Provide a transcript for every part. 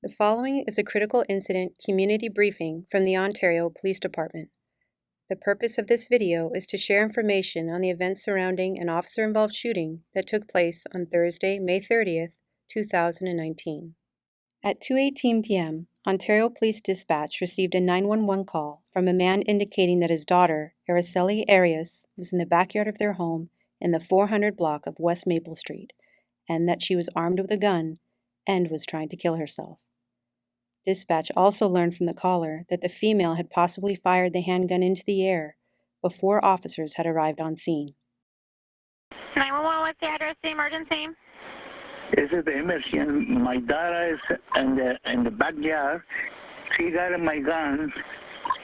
The following is a critical incident community briefing from the Ontario Police Department. The purpose of this video is to share information on the events surrounding an officer-involved shooting that took place on Thursday, May 30th, 2019. At 2:18 p.m., Ontario Police Dispatch received a 911 call from a man indicating that his daughter, Araceli Arias, was in the backyard of their home in the 400 block of West Maple Street, and that she was armed with a gun and was trying to kill herself. Dispatch also learned from the caller that the female had possibly fired the handgun into the air before officers had arrived on scene. 911, what's the address of the emergency? This is the emergency. My daughter is in the backyard. She got my gun.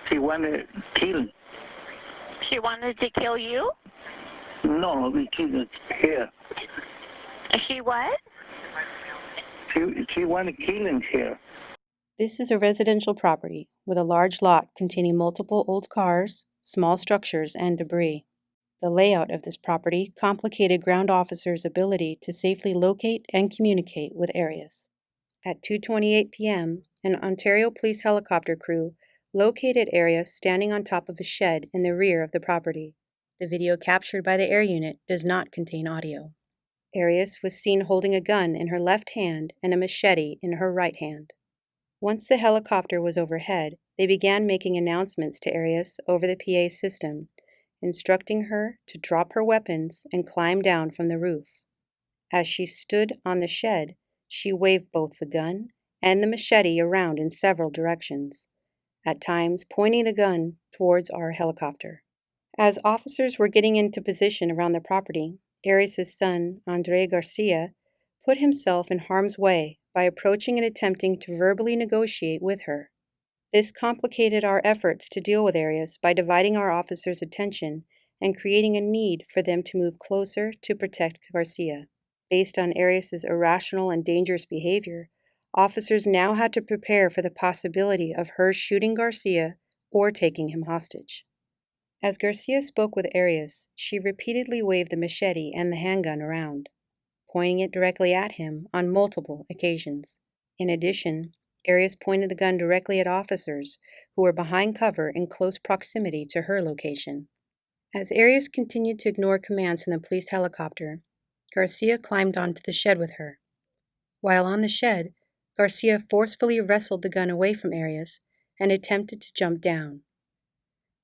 She wanted to kill. She wanted to kill you? No, we kill here. She what? She wanted killing here. This is a residential property with a large lot containing multiple old cars, small structures, and debris. The layout of this property complicated ground officers' ability to safely locate and communicate with Arias. At 2:28 p.m., an Ontario Police helicopter crew located Arias standing on top of a shed in the rear of the property. The video captured by the air unit does not contain audio. Arias was seen holding a gun in her left hand and a machete in her right hand. Once the helicopter was overhead, they began making announcements to Arias over the PA system, instructing her to drop her weapons and climb down from the roof. As she stood on the shed, she waved both the gun and the machete around in several directions, at times pointing the gun towards our helicopter. As officers were getting into position around the property, Arias' son, Andre Garcia, put himself in harm's way by approaching and attempting to verbally negotiate with her. This complicated our efforts to deal with Arias by dividing our officers' attention and creating a need for them to move closer to protect Garcia. Based on Arias' irrational and dangerous behavior, officers now had to prepare for the possibility of her shooting Garcia or taking him hostage. As Garcia spoke with Arias, she repeatedly waved the machete and the handgun around, pointing it directly at him on multiple occasions. In addition, Arias pointed the gun directly at officers who were behind cover in close proximity to her location. As Arias continued to ignore commands from the police helicopter, Garcia climbed onto the shed with her. While on the shed, Garcia forcefully wrestled the gun away from Arias and attempted to jump down.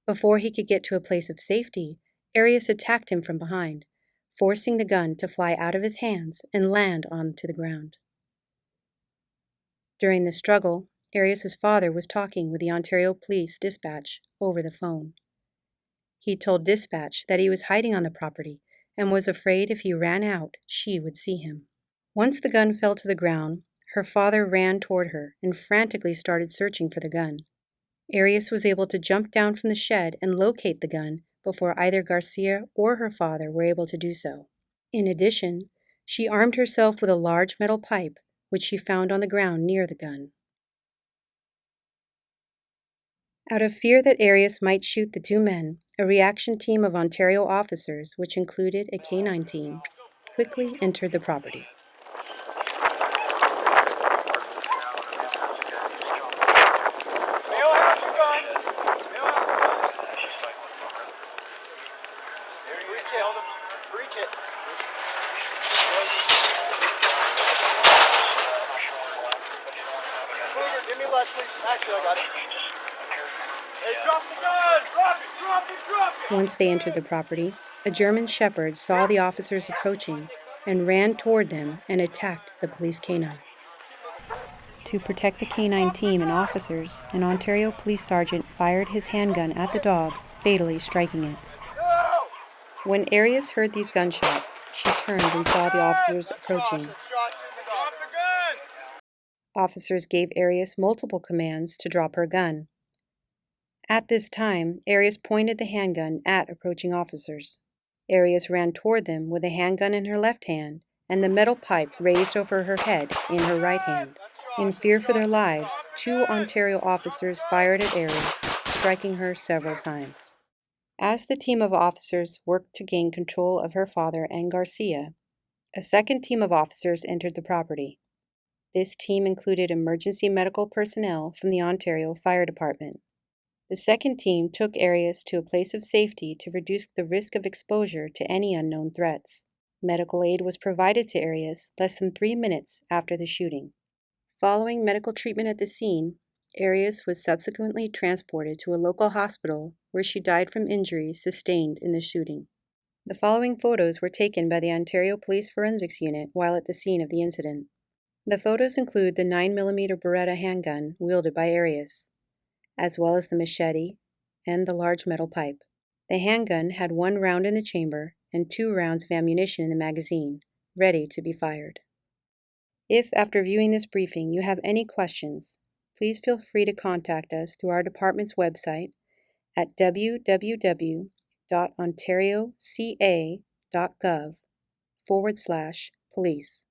Before he could get to a place of safety, Arias attacked him from behind, forcing the gun to fly out of his hands and land onto the ground. During the struggle, Arias' father was talking with the Ontario Police Dispatch over the phone. He told Dispatch that he was hiding on the property and was afraid if he ran out, she would see him. Once the gun fell to the ground, her father ran toward her and frantically started searching for the gun. Arias was able to jump down from the shed and locate the gun before either Garcia or her father were able to do so. In addition, she armed herself with a large metal pipe, which she found on the ground near the gun. Out of fear that Arias might shoot the two men, a reaction team of Ontario officers, which included a K-9 team, quickly entered the property. Give me less, please. Actually, I got it. Hey, drop the gun! Drop it! Once they entered the property, a German shepherd saw the officers approaching and ran toward them and attacked the police K-9. To protect the K-9 team and officers, an Ontario police sergeant fired his handgun at the dog, fatally striking it. When Arias heard these gunshots, she turned and saw the officers approaching. Officers gave Arias multiple commands to drop her gun. At this time, Arias pointed the handgun at approaching officers. Arias ran toward them with the handgun in her left hand and the metal pipe raised over her head in her right hand. In fear for their lives, 2 Ontario officers fired at Arias, striking her several times. As the team of officers worked to gain control of her father and Garcia, a second team of officers entered the property. This team included emergency medical personnel from the Ontario Fire Department. The second team took Arias to a place of safety to reduce the risk of exposure to any unknown threats. Medical aid was provided to Arias less than 3 minutes after the shooting. Following medical treatment at the scene, Arias was subsequently transported to a local hospital where she died from injuries sustained in the shooting. The following photos were taken by the Ontario Police Forensics Unit while at the scene of the incident. The photos include the 9mm Beretta handgun wielded by Arias, as well as the machete and the large metal pipe. The handgun had 1 round in the chamber and 2 rounds of ammunition in the magazine, ready to be fired. If, after viewing this briefing, you have any questions, please feel free to contact us through our department's website at www.ontarioca.gov/police.